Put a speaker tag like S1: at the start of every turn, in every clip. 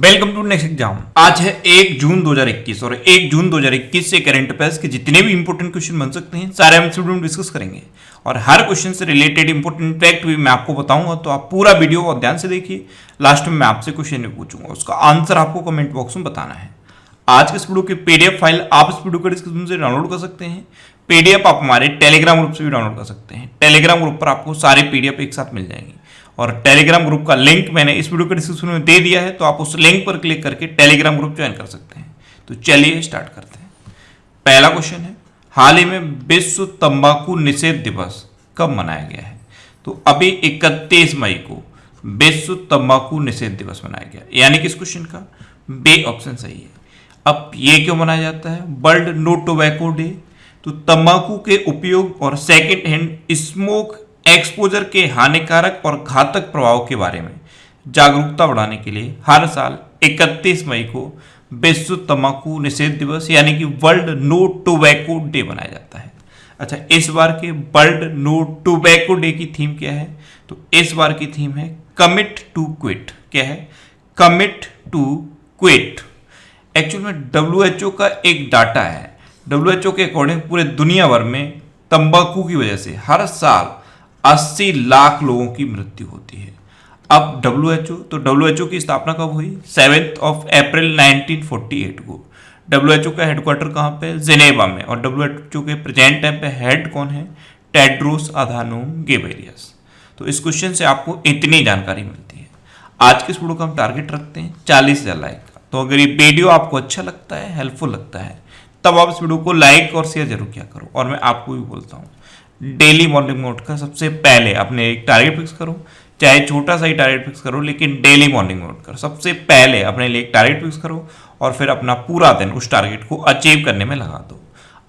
S1: Welcome to next exam. आज है 1 जून 2021 और 1 जून 2021 से करंट अफेयर्स के जितने भी इंपॉर्टेंट क्वेश्चन बन सकते हैं सारे हम इस वीडियो में डिस्कस करेंगे और हर क्वेश्चन से रिलेटेड इंपॉर्टेंट फैक्ट भी मैं आपको बताऊंगा। तो आप पूरा वीडियो और ध्यान से देखिए। लास्ट में मैं आपसे क्वेश्चन भी पूछूंगा, उसका आंसर आपको कमेंट बॉक्स में बताना है। आज के इस वीडियो की पीडीएफ फाइल आप इस वीडियो के डिस्क्रिप्शन से डाउनलोड कर सकते हैं। पीडीएफ आप हमारे टेलीग्राम ग्रुप से भी डाउनलोड कर सकते हैं। टेलीग्राम ग्रुप पर आपको सारे पीडीएफ एक साथ मिल जाएंगे और टेलीग्राम ग्रुप का लिंक मैंने इस वीडियो के डिस्क्रिप्शन में दे दिया है, तो आप उस लिंक पर क्लिक करके टेलीग्राम ग्रुप ज्वाइन कर सकते हैं। तो चलिए स्टार्ट करते हैं। पहला क्वेश्चन है, हाल ही में विश्व तंबाकू निषेध दिवस कब मनाया गया है? तो अभी 31 मई को विश्व तंबाकू निषेध दिवस मनाया गया, यानी कि इस क्वेश्चन का बी ऑप्शन सही है। अब ये क्यों मनाया जाता है? World no tobacco day. तो तंबाकू के उपयोग और सेकेंड हैंड स्मोक एक्सपोजर के हानिकारक और घातक प्रभाव के बारे में जागरूकता बढ़ाने के लिए हर साल 31 मई को विश्व तंबाकू निषेध दिवस यानी कि वर्ल्ड नो टोबैको डे मनाया जाता है। अच्छा, इस बार के वर्ल्ड नो टोबैको डे की थीम क्या है? तो इस बार की थीम है कमिट टू क्विट। क्या है? Commit to quit. एक्चुअल में WHO का एक डाटा है। WHO के अकॉर्डिंग पूरे दुनिया भर में तंबाकू की वजह से हर साल 80 लाख लोगों की मृत्यु होती है। अब WHO की स्थापना कब हुई? 7 अप्रैल 1948 को। WHO का हेडक्वार्टर कहाँ पे है? जिनेवा में। और WHO के प्रेजेंट टाइम पे हेड कौन है? Tedros Adhanom Ghebreyesus. तो इस क्वेश्चन से आपको इतनी जानकारी मिलती है। आज के इस वीडियो का हम टारगेट रखते हैं 40,000 लाइक का। तो अगर ये वीडियो आपको अच्छा लगता है, हेल्पफुल लगता है, तब आप इस वीडियो को लाइक और शेयर जरूर किया करो। और मैं आपको भी बोलता हूँ, डेली मॉर्निंग में उठकर सबसे पहले अपने एक टारगेट फिक्स करो, चाहे छोटा सा ही टारगेट फिक्स करो, लेकिन डेली मॉर्निंग में उठकर सबसे पहले अपने लिए एक टारगेट फिक्स करो और फिर अपना पूरा दिन उस टारगेट को अचीव करने में लगा दो।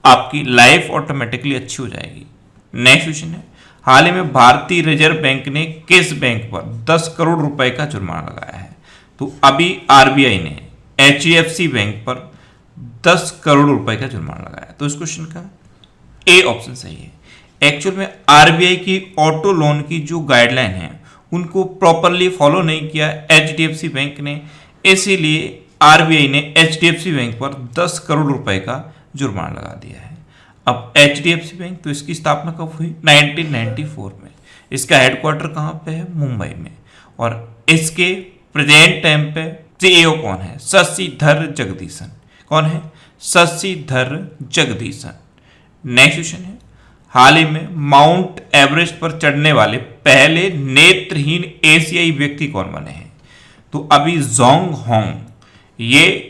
S1: आपकी लाइफ ऑटोमेटिकली अच्छी हो जाएगी। नेक्स्ट क्वेश्चन है, हाल ही में भारतीय रिजर्व बैंक ने किस बैंक पर 10 करोड़ रुपए का जुर्माना लगाया है? तो अभी RBI ने HDFC बैंक पर 10 करोड़ रुपए का जुर्माना लगाया। तो इस क्वेश्चन का ए ऑप्शन सही है। एक्चुअल में RBI की ऑटो लोन की जो गाइडलाइन है उनको प्रॉपरली फॉलो नहीं किया HDFC बैंक ने, इसीलिए RBI ने HDFC बैंक पर 10 करोड़ रुपए का जुर्माना लगा दिया है। अब HDFC बैंक, तो इसकी स्थापना कब हुई? 1994 में। इसका हेडक्वार्टर कहाँ पे है? मुंबई में। और इसके प्रेजेंट टाइम पे CEO कौन है? शशिधर जगदीशन। कौन है? शशिधर जगदीशन। नेक्स्ट क्वेश्चन है, हाल ही में माउंट एवरेस्ट पर चढ़ने वाले पहले नेत्रहीन एशियाई व्यक्ति कौन बने हैं? तो अभी जोंग होंग ये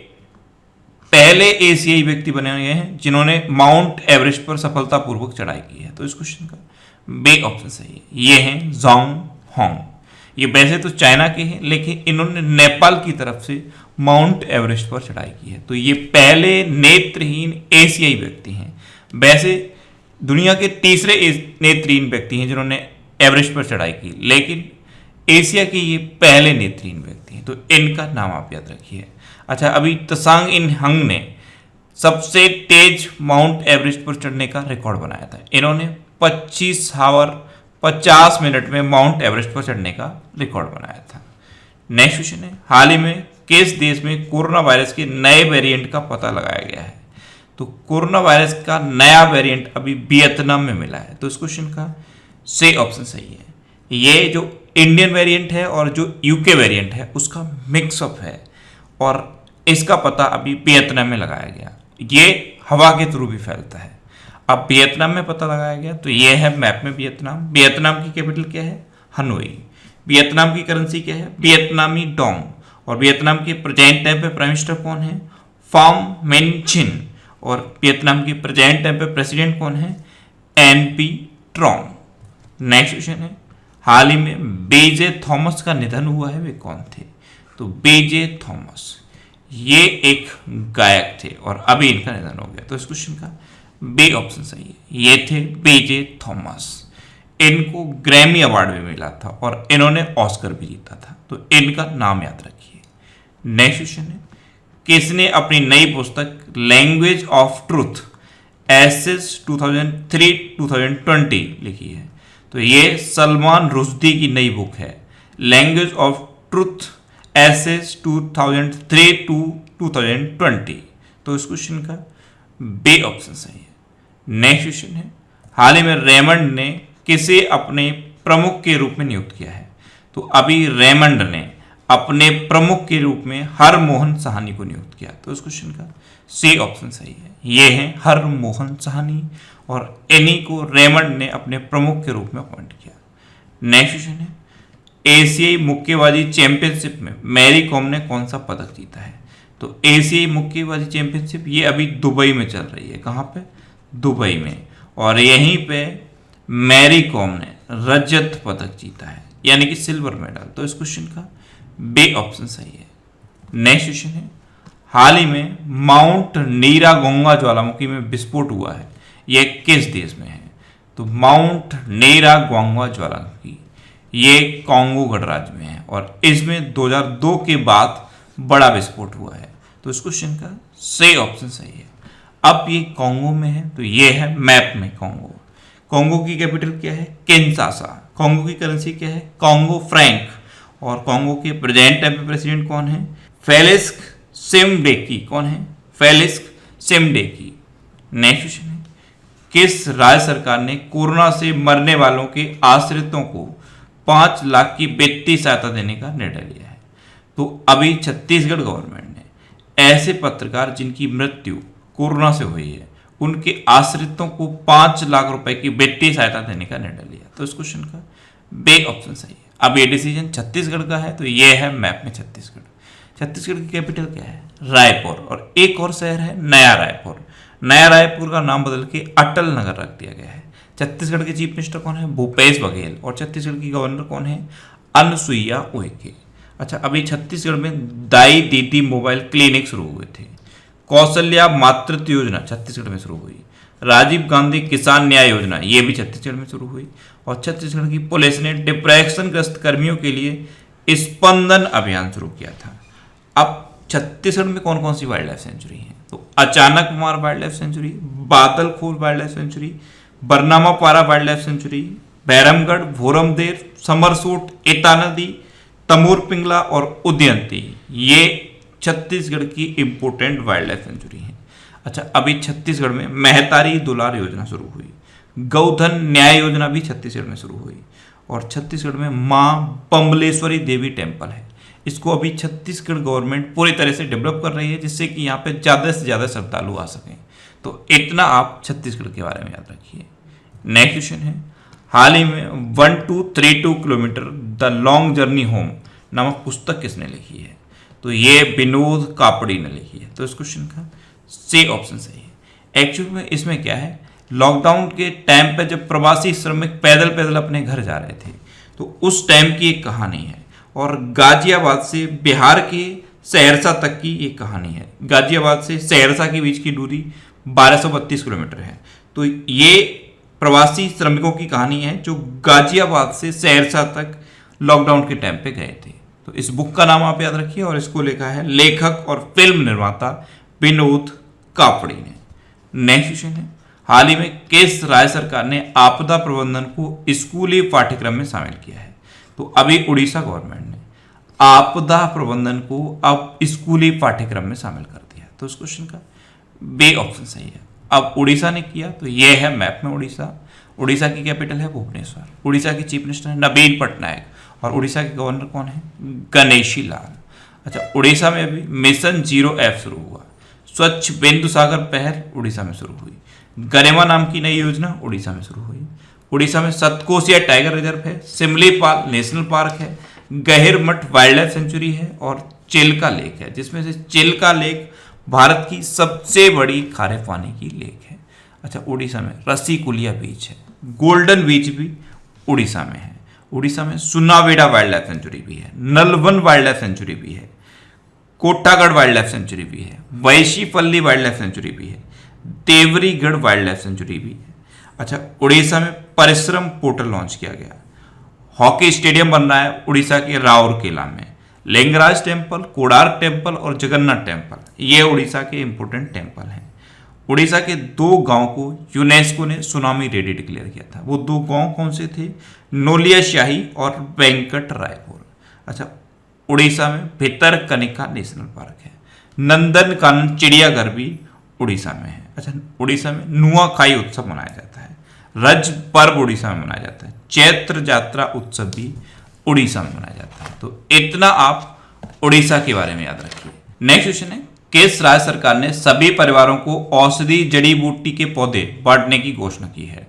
S1: पहले एशियाई व्यक्ति बने हुए हैं जिन्होंने माउंट एवरेस्ट पर सफलतापूर्वक चढ़ाई की है। तो इस क्वेश्चन का बी ऑप्शन सही है। ये हैं जोंग होंग। ये वैसे तो चाइना के हैं, लेकिन इन्होंने नेपाल की तरफ से माउंट एवरेस्ट पर चढ़ाई की है। तो ये पहले नेत्रहीन एशियाई व्यक्ति हैं। वैसे दुनिया के तीसरे नेत्रहीन व्यक्ति हैं जिन्होंने एवरेस्ट पर चढ़ाई की, लेकिन एशिया के ये पहले नेत्रहीन व्यक्ति हैं। तो इनका नाम आप याद रखिए। अच्छा, अभी त्सांग इन हंग ने सबसे तेज माउंट एवरेस्ट पर चढ़ने का रिकॉर्ड बनाया था। इन्होंने 25 आवर 50 मिनट में माउंट एवरेस्ट पर चढ़ने का रिकॉर्ड बनाया था। नेक्स्ट क्वेश्चन है, हाल ही में किस देश में कोरोना वायरस के नए वेरिएंट का पता लगाया गया है? तो कोरोना वायरस का नया वेरिएंट अभी वियतनाम में मिला है। तो इस क्वेश्चन का सी ऑप्शन सही है। ये जो इंडियन वेरिएंट है और जो UK वेरिएंट है उसका मिक्सअप है और इसका पता अभी वियतनाम में लगाया गया। ये हवा के थ्रू भी फैलता है। अब वियतनाम में पता लगाया गया, तो ये है मैप में वियतनाम। वियतनाम की कैपिटल क्या है? हनोई। वियतनाम की करेंसी क्या है? वियतनामी डोंग। और वियतनाम के प्रेजेंट टाइम पे प्राइम मिनिस्टर कौन है? फाम मिनचिन। और वियतनाम की प्रेजेंट टाइम पे प्रेसिडेंट कौन है? NP ट्रोंग। नेक्स्ट क्वेश्चन है, हाल ही में BJ थॉमस का निधन हुआ है, वे कौन थे? तो BJ थॉमस ये एक गायक थे और अभी इनका निधन हो गया। तो इस क्वेश्चन का बी ऑप्शन सही है। ये थे BJ थॉमस। इनको ग्रैमी अवार्ड भी मिला था और इन्होंने ऑस्कर भी जीता था। तो इनका नाम याद रखिए। नेक्स्ट क्वेश्चन है, किसने अपनी नई पुस्तक लैंग्वेज ऑफ ट्रूथ एसेस 2003-2020 लिखी है? तो ये सलमान रुश्दी की नई बुक है, language of truth SS 2003 to 2020। तो इस क्वेश्चन का बी ऑप्शन सही है। नेक्स्ट क्वेश्चन है, हाल ही में रेमंड ने किसे अपने प्रमुख के रूप में नियुक्त किया है? तो अभी रेमंड ने अपने प्रमुख के रूप में हरमोहन साहनी को नियुक्त किया। तो इस क्वेश्चन का सी ऑप्शन सही है। ये है हरमोहन साहनी और इन्हीं को रेमंड ने अपने प्रमुख के रूप में अपॉइंट किया। नेक्स्ट क्वेश्चन है, एशियाई मुक्केबाजी चैंपियनशिप में मैरी कॉम ने कौन सा पदक जीता है? तो एशियाई मुक्केबाजी चैंपियनशिप ये अभी दुबई में चल रही है। कहाँ पे? दुबई में। और यहीं पे मैरी कॉम ने रजत पदक जीता है, यानी कि सिल्वर मेडल। तो इस क्वेश्चन का बी ऑप्शन सही है। नेक्स्ट क्वेश्चन है, हाल ही में माउंट नीरागोंगा ज्वालामुखी में विस्फोट हुआ है, यह किस देश में है? तो माउंट नीरागोंगा ज्वालामुखी ये कांगो गणराज्य में है और इसमें 2002 के बाद बड़ा विस्फोट हुआ है। तो इस क्वेश्चन का सही ऑप्शन सही है। अब ये कांगो में है, तो ये है मैप में कांगो। कांगो की कैपिटल क्या है? किंशासा। कांगो की करेंसी क्या है? Congo Frank. और कांगो के प्रेजेंट टाइम पे प्रेसिडेंट कौन है? फेलिक्स सिमडेकी। कौन है? फेलिक्स सिमडेकी। नेक्स्ट क्वेश्चन है, किस राज्य सरकार ने कोरोना से मरने वालों के आश्रितों को 5 लाख की वित्तीय सहायता देने का निर्णय लिया है? तो अभी छत्तीसगढ़ गवर्नमेंट ने ऐसे पत्रकार जिनकी मृत्यु कोरोना से हुई है उनके आश्रितों को 5 लाख रुपए की वित्तीय सहायता देने का निर्णय लिया। तो इस क्वेश्चन का बी ऑप्शन सही है। अब ये डिसीजन छत्तीसगढ़ का है, तो ये है मैप में छत्तीसगढ़। छत्तीसगढ़ की कैपिटल क्या है? रायपुर। और एक और शहर है नया रायपुर। नया रायपुर का नाम बदल के अटल नगर रख दिया गया है। छत्तीसगढ़ के चीफ मिनिस्टर कौन है? भूपेश बघेल। और छत्तीसगढ़ की गवर्नर कौन है? अनुसुईया उइके। अच्छा, अभी छत्तीसगढ़ में दाई दीदी मोबाइल क्लिनिक शुरू हुए थे। कौशल्या मातृत्व योजना छत्तीसगढ़ में शुरू हुई। राजीव गांधी किसान न्याय योजना ये भी छत्तीसगढ़ में शुरू हुई। और छत्तीसगढ़ की पुलिस ने डिप्रेशन ग्रस्त कर्मियों के लिए स्पंदन अभियान शुरू किया था। अब छत्तीसगढ़ में कौन कौन सी वाइल्ड लाइफ सेंचुरी है? तो Achanakmar wildlife sanctuary, Badalkhol wildlife sanctuary, Barnawapara wildlife sanctuary, Bhairamgarh, Bhoramdev, Semarsot, एता नदी, तमोर पिंगला और उदयंती ये छत्तीसगढ़ की इंपोर्टेंट वाइल्ड लाइफ सेंचुरी है। अच्छा, अभी छत्तीसगढ़ में महतारी दुलार योजना शुरू हुई। गौधन न्याय योजना भी छत्तीसगढ़ में शुरू हुई। और छत्तीसगढ़ में माँ बम्बलेश्वरी देवी टेम्पल है। इसको अभी छत्तीसगढ़ गवर्नमेंट पूरी तरह से डेवलप कर रही है जिससे कि यहाँ पे ज़्यादा से ज़्यादा श्रद्धालु आ सकें। तो इतना आप छत्तीसगढ़ के बारे में याद रखिए। नेक्स्ट क्वेश्चन है, हाल ही में 1232 kilometre the long journey home नामक पुस्तक किसने लिखी है? तो ये विनोद कापड़ी ने लिखी है। तो इस क्वेश्चन का सी ऑप्शन सही है। एक्चुअल में इसमें क्या है, लॉकडाउन के टाइम पे जब प्रवासी श्रमिक पैदल पैदल अपने घर जा रहे थे तो उस टाइम की एक कहानी है। और गाजियाबाद से बिहार के सहरसा तक की एक कहानी है। गाजियाबाद से सहरसा के बीच की दूरी 1232 किलोमीटर है। तो ये प्रवासी श्रमिकों की कहानी है जो गाजियाबाद से सहरसा तक लॉकडाउन के टाइम पे गए थे। तो इस बुक का नाम आप याद रखिए और इसको लिखा है लेखक और फिल्म निर्माता विनोद कापड़ी ने। नेक्स्ट क्वेश्चन है, हाल ही में किस राज्य सरकार ने आपदा प्रबंधन को स्कूली पाठ्यक्रम में शामिल किया है? तो अभी उड़ीसा गवर्नमेंट ने आपदा प्रबंधन को अब स्कूली पाठ्यक्रम में शामिल कर दिया। तो इस क्वेश्चन का बी ऑप्शन सही है। अब उड़ीसा ने किया, तो ये है मैप में उड़ीसा। उड़ीसा की कैपिटल है भुवनेश्वर। उड़ीसा के चीफ मिनिस्टर है नवीन पटनायक। और उड़ीसा के गवर्नर कौन है? गणेशी लाल। अच्छा, उड़ीसा में अभी मिशन 0F शुरू हुआ। स्वच्छ बिंदु सागर पहल उड़ीसा में शुरू हुई। गरेमा नाम की नई योजना उड़ीसा में शुरू हुई। उड़ीसा में सतकोसिया टाइगर रिजर्व है, सिमलीपाल नेशनल पार्क है, गहिरमठ वाइल्ड लाइफ सेंचुरी है और चिल्का लेक है, जिसमें से चिल्का लेक भारत की सबसे बड़ी खारे पानी की लेक है। अच्छा, उड़ीसा में रसीकुलिया बीच है। गोल्डन बीच भी उड़ीसा में है। उड़ीसा में सुनावेडा वाइल्ड लाइफ सेंचुरी भी है, नलवन वाइल्ड लाइफ सेंचुरी भी है, कोटागढ़ वाइल्ड लाइफ सेंचुरी भी है, वैशीपल्ली वाइल्ड लाइफ सेंचुरी भी है, देवरीगढ़ वाइल्ड लाइफ सेंचुरी भी है। अच्छा, उड़ीसा में परिश्रम पोर्टल लॉन्च किया गया। हॉकी स्टेडियम बन रहा है उड़ीसा के राउरकेला में। लिंगराज टेम्पल, कोणार्क टेम्पल और जगन्नाथ टेम्पल ये उड़ीसा के इंपोर्टेंट टेम्पल हैं। उड़ीसा के 2 गांव को यूनेस्को ने सुनामी रेडी डिक्लेयर किया था। वो 2 गांव कौन से थे? नोलिया शाही और वेंकट रायपुर। अच्छा, उड़ीसा में भितरकनिका नेशनल पार्क है। नंदनकानन चिड़ियाघर भी उड़ीसा में है। अच्छा, उड़ीसा में नुआखाई उत्सव मनाया जाता है। रज पर्व उड़ीसा में मनाया जाता है। चैत्र यात्रा उत्सव भी उड़ीसा में मनाया जाता है। तो इतना आप उड़ीसा के बारे में याद रखिए। नेक्स्ट क्वेश्चन है, किस राज्य सरकार ने सभी परिवारों को औषधि जड़ी बूटी के पौधे बांटने की घोषणा की है?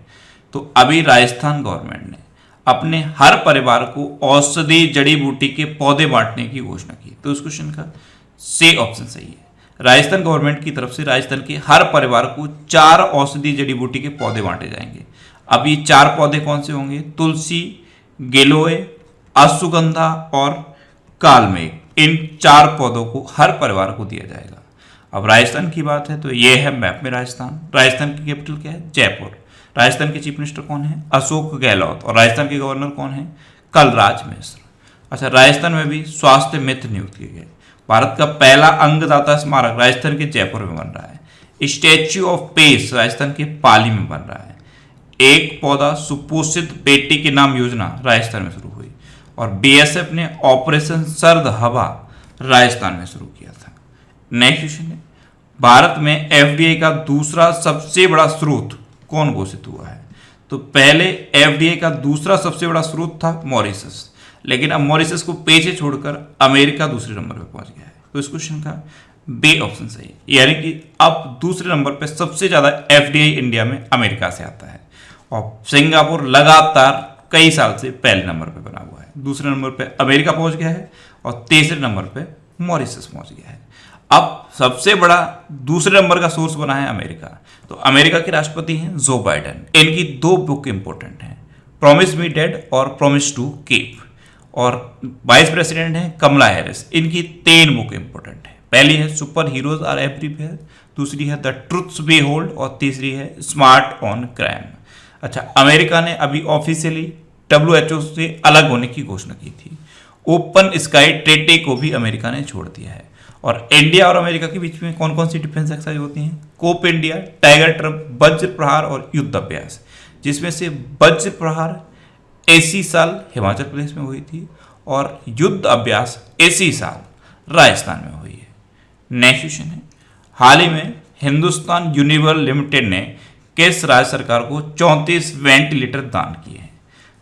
S1: तो अभी राजस्थान गवर्नमेंट ने अपने हर परिवार को औषधि जड़ी बूटी के पौधे बांटने की घोषणा की। तो उस क्वेश्चन का सी ऑप्शन सही है। राजस्थान गवर्नमेंट की तरफ से राजस्थान के हर परिवार को 4 औषधि जड़ी बूटी के पौधे बांटे जाएंगे। अब ये 4 पौधे कौन से होंगे? तुलसी, गिलोय, अश्वगंधा और कालमेघ। इन 4 पौधों को हर परिवार को दिया जाएगा। अब राजस्थान की बात है तो ये है मैप में राजस्थान। राजस्थान की कैपिटल क्या है? जयपुर। राजस्थान के चीफ मिनिस्टर कौन है? अशोक गहलोत। और राजस्थान के गवर्नर कौन है? कलराज मिश्र। अच्छा, राजस्थान में भी स्वास्थ्य मित्र नियुक्त किए गए। भारत का पहला अंगदाता स्मारक राजस्थान के जयपुर में बन रहा है। स्टैच्यू ऑफ पीस राजस्थान के पाली में बन रहा है। एक पौधा सुपोषित बेटी के नाम योजना राजस्थान में शुरू हुई। और बीएसएफ ने ऑपरेशन सर्द हवा राजस्थान में शुरू किया था। नेक्स्ट क्वेश्चन है, भारत में एफडीआई का दूसरा सबसे बड़ा स्रोत कौन घोषित हुआ है? तो पहले एफडीआई का दूसरा सबसे बड़ा स्रोत था मॉरिशस, लेकिन अब मॉरिशस को पीछे छोड़कर अमेरिका दूसरे नंबर पर पहुंच गया है। तो इस क्वेश्चन का बी ऑप्शन सही है, यानी कि अब दूसरे नंबर पर सबसे ज्यादा एफडीआई इंडिया में अमेरिका से आता है। और सिंगापुर लगातार कई साल से पहले नंबर पर बना हुआ है। दूसरे नंबर पर अमेरिका पहुंच गया है और तीसरे नंबर पर मॉरिशस पहुंच गया है। अब सबसे बड़ा दूसरे नंबर का सोर्स बना है अमेरिका। तो अमेरिका के राष्ट्रपति हैं जो बाइडेन। इनकी 2 बुक इंपॉर्टेंट हैं, प्रॉमिस मी डैड और प्रॉमिस टू कीप। और वाइस प्रेसिडेंट हैं कमला हैरिस। इनकी 3 बुक इंपॉर्टेंट है। पहली है सुपर हीरोज आर एवरीवेयर, दूसरी है द ट्रुथ्स वी होल्ड और तीसरी है स्मार्ट ऑन क्राइम। अच्छा, अमेरिका ने अभी ऑफिशियली WHO से अलग होने की घोषणा की थी। ओपन स्काई ट्रीटी को भी अमेरिका ने छोड़ दिया है। और इंडिया और अमेरिका के बीच में कौन कौन सी डिफेंस एक्सरसाइज होती हैं? कोप इंडिया, टाइगर ट्रम्प, वज्र प्रहार और युद्ध अभ्यास। जिसमें से वज्र प्रहार इसी साल हिमाचल प्रदेश में हुई थी और युद्ध अभ्यास इसी साल राजस्थान में हुई है। नेक्स्ट क्वेश्चन है, हाल ही में हिंदुस्तान यूनिलीवर लिमिटेड ने किस राज्य सरकार को 34 वेंटिलेटर दान किए हैं?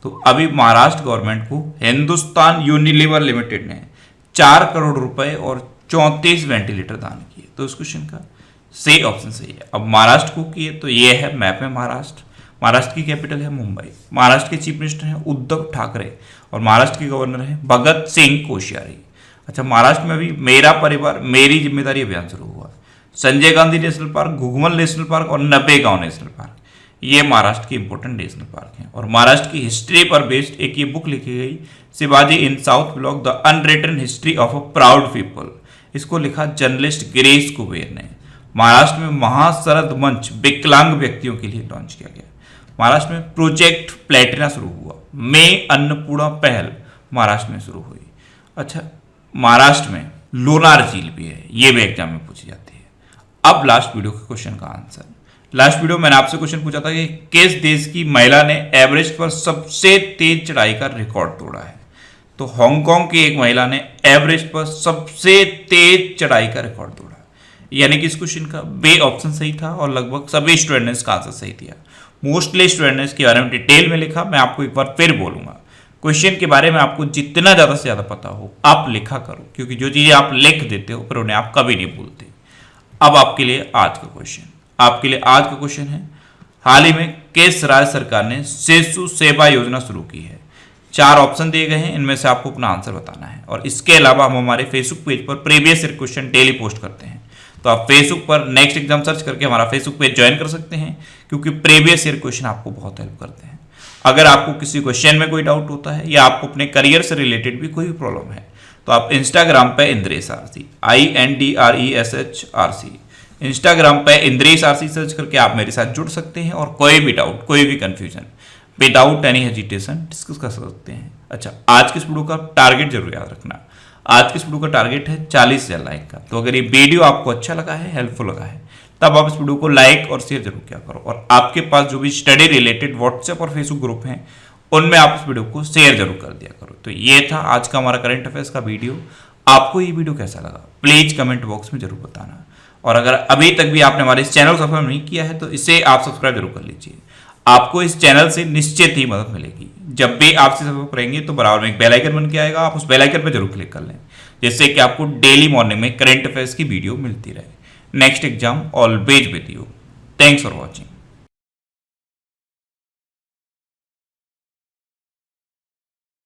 S1: तो अभी महाराष्ट्र गवर्नमेंट को हिंदुस्तान यूनिलीवर लिमिटेड ने 4 करोड़ रुपए और 34 वेंटिलेटर दान किए। तो इस क्वेश्चन का सही ऑप्शन सही है। अब महाराष्ट्र को किए तो ये है मैप में महाराष्ट्र। महाराष्ट्र की कैपिटल है मुंबई। महाराष्ट्र के चीफ मिनिस्टर हैं उद्धव ठाकरे और महाराष्ट्र के गवर्नर हैं भगत सिंह कोश्यारी। अच्छा, महाराष्ट्र में भी मेरा परिवार मेरी जिम्मेदारी अभियान शुरू हुआ। Sanjay Gandhi national park, Ghughmal national park और नपेगांव नेशनल पार्क, ये महाराष्ट्र के इंपॉर्टेंट नेशनल पार्क हैं। और महाराष्ट्र की हिस्ट्री पर बेस्ड एक ये बुक लिखी गई, Shivaji in South Block the unwritten history of a proud people. इसको लिखा जर्नलिस्ट गिरीश कुबेर ने। महाराष्ट्र में महाशरद मंच विकलांग व्यक्तियों के लिए लॉन्च किया गया। महाराष्ट्र में प्रोजेक्ट प्लेटिना शुरू हुआ। में अन्नपूर्णा पहल महाराष्ट्र में शुरू हुई। अच्छा, महाराष्ट्र में लोनार झील भी है, ये भी एग्जाम में पूछी जाती है। अब लास्ट वीडियो के क्वेश्चन का आंसर। लास्ट वीडियो मैंने आपसे क्वेश्चन पूछा था कि किस देश की महिला ने एवरेस्ट पर सबसे तेज चढ़ाई का रिकॉर्ड तोड़ा है? तो हांगकांग की एक महिला ने एवरेस्ट पर सबसे तेज चढ़ाई का रिकॉर्ड तोड़ा। यानी कि इस क्वेश्चन का बे ऑप्शन सही था और लगभग सभी स्टूडेंट ने इसका आंसर सही दिया। मोस्टली स्टूडेंट ने इसके बारे में डिटेल में लिखा। मैं आपको एक बार फिर बोलूंगा, क्वेश्चन के बारे में आपको जितना ज्यादा से ज्यादा पता हो आप लिखा करो, क्योंकि जो चीजें आप लिख देते हो फिर उन्हें आप कभी नहीं भूलते। अब आपके लिए आज का क्वेश्चन है, हाल ही में किस राज्य सरकार ने शिशु सेवा योजना शुरू की है? 4 ऑप्शन दिए गए हैं, इनमें से आपको अपना आंसर बताना है। और इसके अलावा हम हमारे फेसबुक पेज पर previous year question daily post करते हैं। तो आप फेसबुक पर नेक्स्ट एग्जाम सर्च करके हमारा फेसबुक पेज ज्वाइन कर सकते हैं, क्योंकि प्रीवियस ईयर क्वेश्चन आपको बहुत हेल्प करते हैं। अगर आपको किसी क्वेश्चन में कोई डाउट होता है या आपको अपने करियर से रिलेटेड भी कोई प्रॉब्लम है तो आप इंस्टाग्राम पे इंद्रेश आरसी INDRESHRC इंस्टाग्राम पे इंद्रेश आरसी सर्च करके आप मेरे साथ जुड़ सकते हैं और कोई भी डाउट, कोई भी confusion without any hesitation discuss कर सकते हैं। अच्छा, आज के इस वीडियो का टारगेट जरूर याद रखना। आज के इस वीडियो का टारगेट है 40,000 लाइक का। तो अगर ये वीडियो आपको अच्छा लगा है, हेल्पफुल लगा है, तब आप इस वीडियो को लाइक और शेयर जरूर किया करो। और आपके पास जो भी स्टडी रिलेटेड व्हाट्सएप और फेसबुक ग्रुप हैं उनमें आप इस वीडियो को शेयर जरूर कर दिया करो। तो ये था आज का हमारा करंट अफेयर्स का वीडियो। आपको ये वीडियो कैसा लगा प्लीज कमेंट बॉक्स में जरूर बताना, और अगर अभी तक भी आपने हमारे इस चैनल को सब्सक्राइब नहीं किया है तो इसे आप सब्सक्राइब जरूर कर लीजिए। आपको इस चैनल से निश्चित ही मदद मिलेगी। जब भी आप सब्सक्राइब करेंगे तो बराबर में एक बेल आइकन बन के आएगा, आप उस बेल आइकन पर जरूर क्लिक कर लें, जिससे कि आपको डेली मॉर्निंग में करंट अफेयर्स की वीडियो मिलती रहे। Next exam always with you. Thanks for watching.